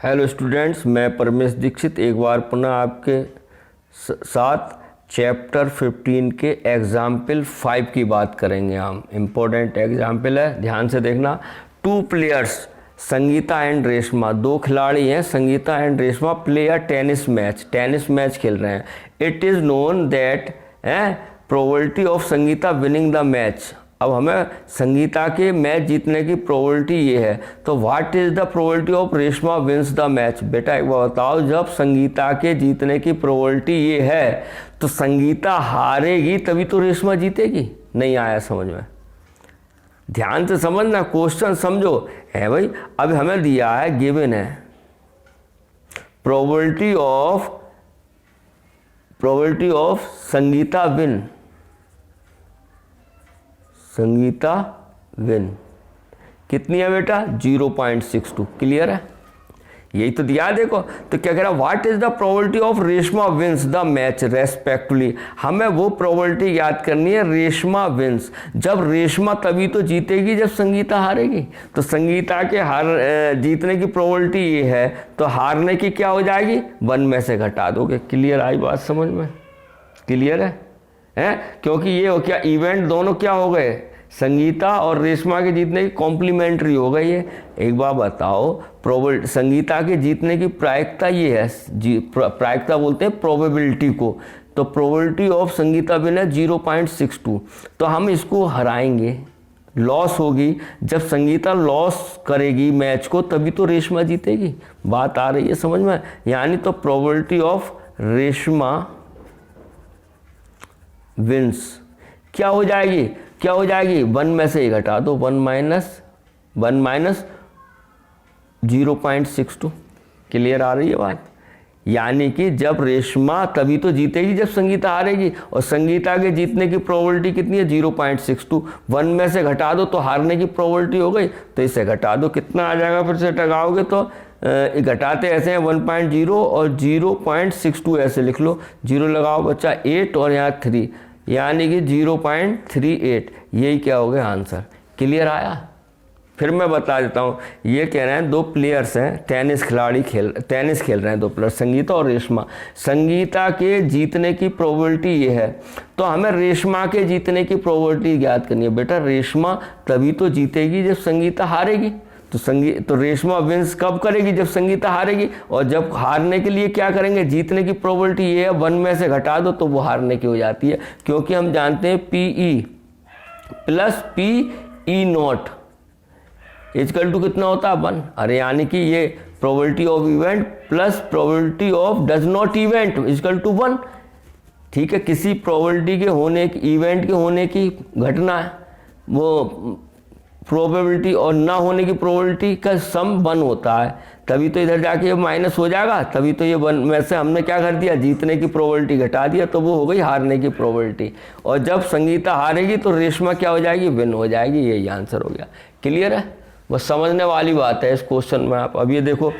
Hello students, मैं परमेश दीक्षित एक बार पुनः आपके साथ चैप्टर 15 के एग्जाम्पल 5 की बात करेंगे। हम इम्पोर्टेंट एग्जाम्पल है, ध्यान से देखना। 2 प्लेयर्स संगीता एंड रेशमा, 2 खिलाड़ी हैं Sangeeta and Reshma, play a tennis match खेल रहे हैं। It is known that probability of Sangeeta winning the match. अब हमें संगीता के मैच जीतने की प्रोबेबिलिटी ये है, तो what is the probability of Reshma wins the match. बेटा एक बार बताओ, जब संगीता के जीतने की प्रोबेबिलिटी ये है तो संगीता हारेगी तभी तो रेशमा जीतेगी। नहीं आया समझ में? ध्यान से समझना, क्वेश्चन समझो है भाई। अब हमें दिया है, गिवन है प्रोबेबिलिटी ऑफ संगीता विन कितनी है बेटा? 0.62। क्लियर है? यही तो दिया। देखो तो क्या कह रहा, what is the probability of Reshma wins the match respectively. हमें वो प्रोबेबिलिटी याद करनी है, रेशमा विंस। जब रेशमा तभी तो जीतेगी जब संगीता हारेगी। तो संगीता के जीतने की प्रोबेबिलिटी ये है, तो हारने की क्या हो जाएगी? 1 में से घटा दोगे। क्लियर आई बात समझ में? क्लियर है? क्योंकि ये हो क्या, इवेंट दोनों क्या हो गए, संगीता और रेशमा के जीतने की कॉम्प्लीमेंट्री हो गई है। एक बार बताओ, संगीता के जीतने की प्रायिकता ये है, प्रायिकता बोलते हैं प्रोबेबिलिटी को, तो प्रोबेबिलिटी ऑफ संगीता विन है 0.62। तो हम इसको हराएंगे, लॉस होगी। जब संगीता लॉस करेगी मैच को तभी तो रेशमा जीतेगी। बात आ रही है समझ में? यानी तो प्रोबेबिलिटी ऑफ रेशमा विंस क्या हो जाएगी? 1 में से ही घटा दो, 1 माइनस 0.62। क्लियर आ रही है बात? यानी कि जब रेशमा तभी तो जीतेगी जब संगीता हारेगी, और संगीता के जीतने की प्रोबेबिलिटी कितनी है? 0.62। 1 में से घटा दो तो हारने की प्रोबेबिलिटी हो गई, तो इसे घटा दो, कितना आ जाएगा? फिर से टगाओगे तो घटाते ऐसे हैं 1.0 और 0.62 ऐसे लिख लो। 0 लगाओ बच्चा 8 और यहाँ 3, यानी कि 0.38। यही क्या हो गया आंसर। क्लियर आया? फिर मैं बता देता हूँ। ये कह रहे हैं 2 प्लेयर्स हैं, टेनिस खेल रहे हैं 2 प्लेयर, संगीता और रेशमा। संगीता के जीतने की प्रोबेबिलिटी ये है, तो हमें रेशमा के जीतने की प्रोबेबिलिटी याद करनी है। बेटा रेशमा तभी तो जीतेगी जब संगीता हारेगी, तो रेशमा विंस कब करेगी? जब संगीता हारेगी। और जब हारने के लिए क्या करेंगे? जीतने की प्रोबेबिलिटी ये है, 1 में से घटा दो तो वो हारने की हो जाती है, क्योंकि हम जानते हैं PE plus PE not equal to कितना होता है? 1। अरे यानी कि ये probability of event plus probability of does not event equal to 1। ठीक है, किसी प्रोबेबिलिटी के होने की, इवेंट के होने की घटना है, वो प्रोबेबिलिटी और ना होने की प्रोबेबिलिटी का सम 1 होता है, तभी तो इधर जाके ये माइनस हो जाएगा, तभी तो ये 1 में से हमने क्या कर दिया? जीतने की प्रोबेबिलिटी घटा दिया, तो वो हो गई हारने की प्रोबेबिलिटी। और जब संगीता हारेगी तो रेशमा क्या हो जाएगी? विन हो जाएगी। यही आंसर हो गया। क्लियर है? बस समझने वाली बात है इस क्वेश्चन में। आप अब ये देखो,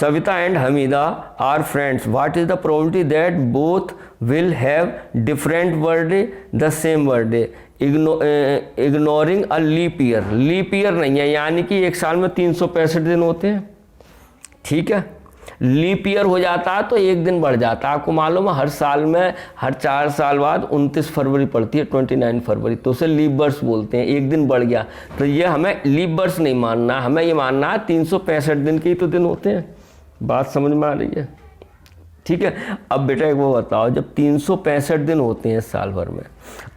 Savita and Hamida are friends, what is the probability that both will have different birthday the same birthday ignoring a leap year. Leap year नहीं है, यानी कि एक साल में 365 दिन होते हैं। ठीक है, लीप ईयर हो जाता है तो एक दिन बढ़ जाता है। आपको मालूम है, हर साल में हर 4 साल बाद 29 फरवरी पड़ती है, 29 फरवरी, तो उसे लीप बर्स बोलते हैं। एक दिन बढ़ गया तो ये हमें लीप बर्स नहीं मानना, हमें ये मानना है 365 दिन के ही तो दिन होते हैं। बात समझ में आ रही है? ठीक है। अब बेटा एक वो बताओ, जब 365 दिन होते हैं साल भर में,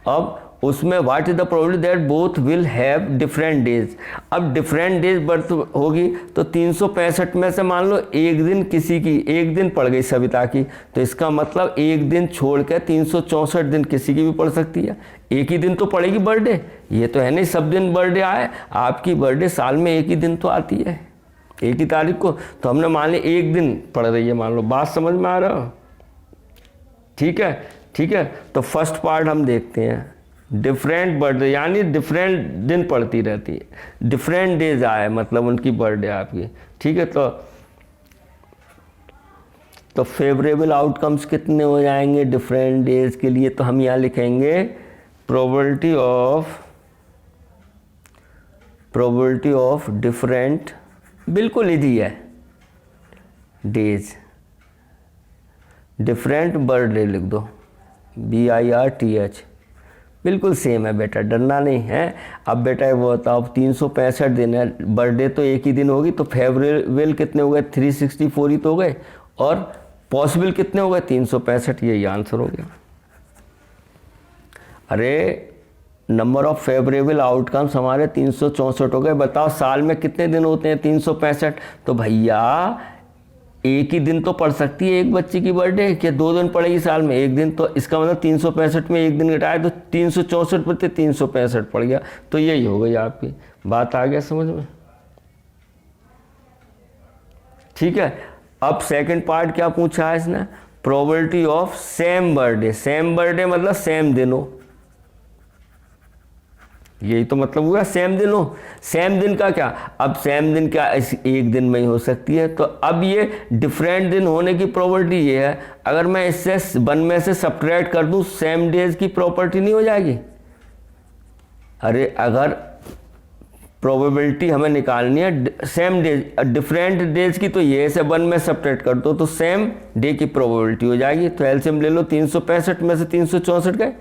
अब उसमें what is the probability that both will have different days. अब डिफरेंट डेज बर्थ होगी तो 365 में से मान लो एक दिन किसी की, एक दिन पड़ गई सविता की, तो इसका मतलब एक दिन छोड़ के 364 दिन किसी की भी पड़ सकती है। एक ही दिन तो पड़ेगी बर्थडे, ये तो है नहीं सब दिन बर्थडे आए। आपकी बर्थडे साल में एक ही दिन तो आती है, एक ही तारीख को, तो हमने मान लिया एक दिन पड़ रही है, मान लो। बात समझ में आ रहा? ठीक है, ठीक है। तो फर्स्ट पार्ट हम देखते हैं, डिफरेंट बर्थडे यानी डिफरेंट दिन पड़ती रहती है, डिफरेंट डेज आए मतलब उनकी बर्थडे आपकी। ठीक है, तो फेवरेबल आउटकम्स कितने हो जाएंगे डिफरेंट डेज के लिए? तो हम यहाँ लिखेंगे प्रोबेबिलिटी ऑफ डिफरेंट, बिल्कुल इजी है, डेज, डिफरेंट बर्थडे लिख दो, BIRTH, बिल्कुल सेम है बेटा, डरना नहीं है। अब बेटा वो बताओ, 365 दिन है, बर्थडे तो एक ही दिन होगी, तो फेवरेबल कितने हो गए, 364 ही तो हो गए, और पॉसिबल कितने हो गए, 365, यही आंसर हो गया। अरे नंबर ऑफ फेवरेबल आउटकम्स हमारे 364 हो गए। बताओ साल में कितने दिन होते हैं, 365, तो भैया एक ही दिन तो पड़ सकती है एक बच्चे की बर्थडे, क्या 2 दिन पड़ेगी साल में, एक दिन, तो इसका मतलब 365 में एक दिन घटाए तो 364 पर 365 पड़ गया, तो यही हो गई आपकी बात। आ गया समझ में? ठीक है। अब सेकंड पार्ट क्या पूछा है इसने, probability of same birthday. Same birthday मतलब सेम दिन हो, यही तो मतलब हुआ, सेम दिन हो। सेम दिन का क्या, अब सेम दिन क्या एक दिन में ही हो सकती है, तो अब ये डिफरेंट दिन होने की प्रॉपर्टी ये है, अगर मैं इससे 1 में से सब्ट्रैक्ट कर दूं, सेम डेज की प्रॉपर्टी नहीं हो जाएगी। अरे अगर प्रोबेबिलिटी हमें निकालनी है सेम डेज डिफरेंट डेज की, तो ये से 1 में सब्ट्रैक्ट कर दो तो सेम डे की प्रोबेबिलिटी हो जाएगी। तो एलसीएम ले लो, 365 में से 364 गए,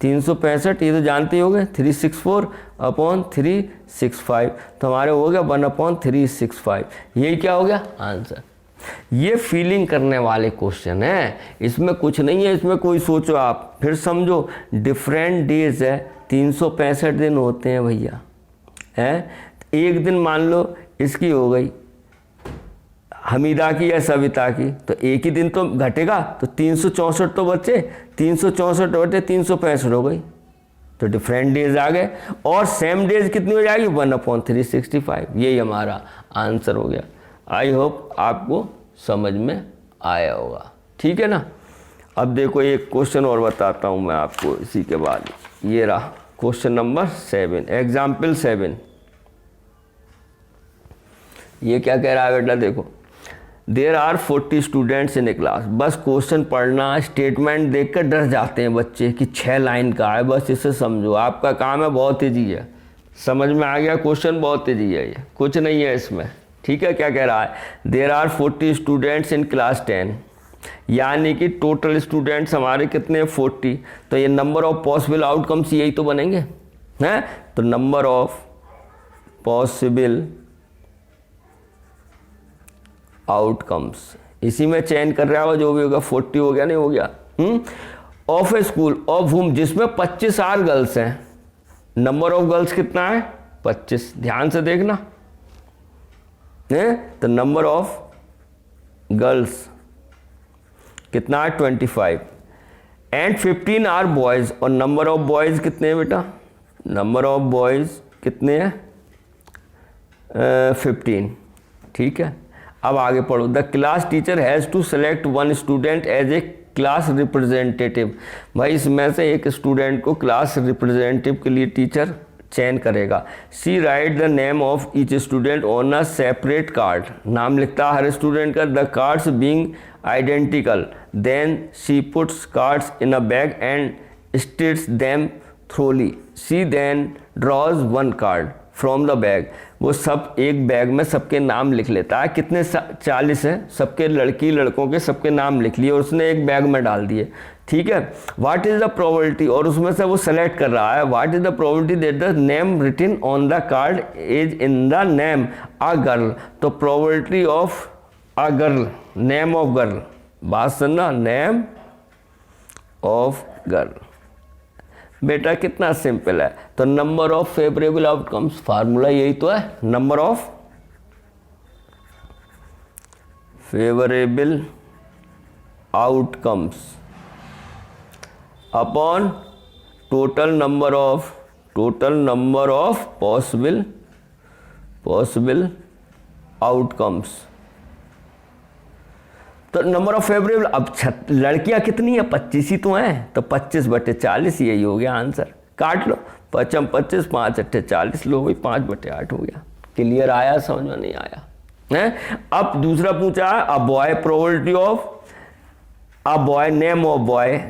365 ये तो जानते ही होंगे, 364/365, तो हमारे हो गया 1/365। यही क्या हो गया आंसर। ये फीलिंग करने वाले क्वेश्चन है, इसमें कुछ नहीं है, इसमें कोई सोचो आप फिर समझो। डिफरेंट डेज है, 365 दिन होते हैं भैया, है। एक दिन मान लो इसकी हो गई हमीदा की या सविता की, तो एक ही दिन तो घटेगा, तो 364 तो बचे, 364 बटे 365 हो गई, तो डिफरेंट डेज आ गए। और सेम डेज कितनी हो जाएगी, 1/365, यही हमारा आंसर हो गया। आई होप आपको समझ में आया होगा, ठीक है ना। अब देखो एक क्वेश्चन और बताता हूँ मैं आपको इसी के बाद, ये रहा क्वेश्चन नंबर 7, एग्जाम्पल 7। ये क्या कह रहा है बेटा, देखो there are 40 students in a class. बस क्वेश्चन पढ़ना, स्टेटमेंट देखकर डर जाते हैं बच्चे कि 6 लाइन का है, बस इसे समझो, आपका काम है, बहुत तेजी है। समझ में आ गया क्वेश्चन, बहुत तेजी है, ये कुछ नहीं है इसमें, ठीक है। क्या कह रहा है, there are 40 students in class 10, यानी कि टोटल स्टूडेंट्स हमारे कितने, 40, तो ये नंबर ऑफ पॉसिबल आउटकम्स यही तो बनेंगे, हैं। तो नंबर ऑफ पॉसिबल आउटकम्स, इसी में चयन कर रहा होगा, जो भी होगा, 40 हो गया, नहीं हो गया, ऑफ ए स्कूल ऑफ हुम, जिसमें 25 आर गर्ल्स हैं। नंबर ऑफ गर्ल्स कितना है, 25, ध्यान से देखना है। तो नंबर ऑफ गर्ल्स कितना है, 25, एंड 15 आर बॉयज, और नंबर ऑफ बॉयज कितने हैं बेटा, नंबर ऑफ बॉयज कितने हैं, 15, ठीक है। अब आगे पढ़ो, the class teacher has to select 1 student as a class representative. भाई इसमें से एक स्टूडेंट को क्लास रिप्रेजेंटेटिव के लिए टीचर चयन करेगा। She write the name of each student on a separate card, नाम लिखता है हर स्टूडेंट का, the cards being identical, then she puts cards in a bag and stirs them thoroughly, she then draws 1 card from the bag. वो सब एक bag में सबके नाम लिख लेता है, कितने 40 हैं, सबके लड़की लड़कों के सबके नाम लिख लिए और उसने एक बैग में डाल दिए, ठीक है। व्हाट इज द प्रोबेबिलिटी, और उसमें से वो सेलेक्ट कर रहा है, what is the probability that the name written on the card is in the name a girl. तो probability of a girl, name of girl, बात सुनना, नेम ऑफ गर्ल बेटा कितना सिंपल है। तो number of favourable outcomes, formula यही तो है, number of favourable outcomes upon total number of possible outcomes. तो नंबर ऑफ फेवरेबल, अब लड़कियां कितनी है, 25 ही तो हैं, तो 25/40 यही हो गया आंसर। काट लो, 5 25, 5 8 40, लो भाई 5/8 हो गया। क्लियर आया, समझ में नहीं आया है। अब दूसरा पूछा है, a boy probability of a boy, name of boy.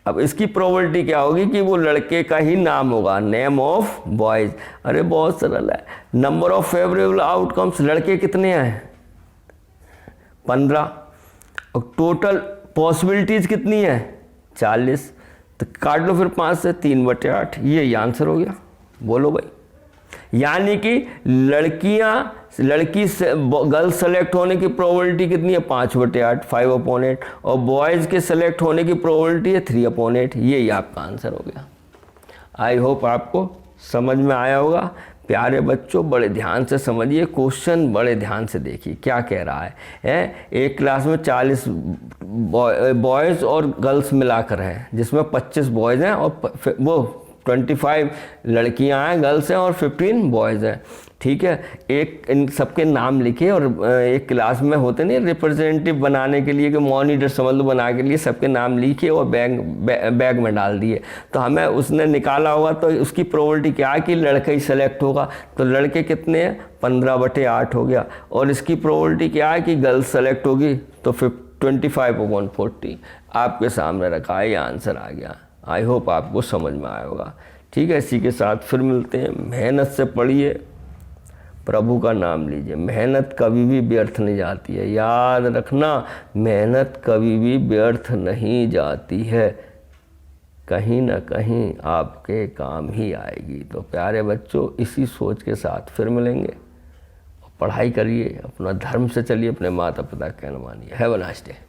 अब इसकी प्रोबेबिलिटी क्या होगी कि वो लड़के का ही नाम होगा, नेम ऑफ बॉयज। अरे बहुत सरल है। नंबर ऑफ फेवरेबल आउटकम्स, लड़के कितने हैं, 15, और टोटल पॉसिबिलिटीज़ कितनी है 40, तो काट लो फिर 5 से, 3/8, ये आंसर हो गया। बोलो भाई, यानी कि लड़की से गर्ल्स सेलेक्ट होने की प्रोबेबिलिटी कितनी है 5/8, 5/8, और बॉयज़ के सेलेक्ट होने की प्रोबेबिलिटी है 3/8, यही आपका आंसर हो गया। आई होप आपको समझ में आया होगा। प्यारे बच्चों, बड़े ध्यान से समझिए, क्वेश्चन बड़े ध्यान से देखिए क्या कह रहा है। एक क्लास में 40 बॉयज़ और गर्ल्स मिलाकर हैं, जिसमें 25 बॉयज़ हैं और वो 25 लड़कियां हैं, गर्ल्स हैं, और 15 बॉयज़ हैं। ठीक है, एक इन सबके नाम लिखे, और एक क्लास में होते नहीं रिप्रेजेंटेटिव बनाने के लिए, कि मॉनिटर समझ लो बना के लिए, सबके नाम लिखे और बैग में डाल दिए। तो हमें उसने निकाला होगा, तो उसकी प्रोबेबिलिटी क्या है कि लड़का ही सेलेक्ट होगा। तो लड़के कितने हैं 15/8 हो गया, और इसकी प्रोबेबिलिटी क्या है कि गर्ल्स सेलेक्ट होगी, तो 25/40 आपके सामने रखा है, ये आंसर आ गया। आई होप आपको समझ में आया होगा। ठीक है, इसी के साथ फिर मिलते हैं। मेहनत से पढ़िए, प्रभु का नाम लीजिए, मेहनत कभी भी व्यर्थ नहीं जाती है। याद रखना, मेहनत कभी भी व्यर्थ नहीं जाती है, कहीं ना कहीं आपके काम ही आएगी। तो प्यारे बच्चों, इसी सोच के साथ फिर मिलेंगे। पढ़ाई करिए, अपना धर्म से चलिए, अपने माता पिता का कहना मानिए। Have a nice day.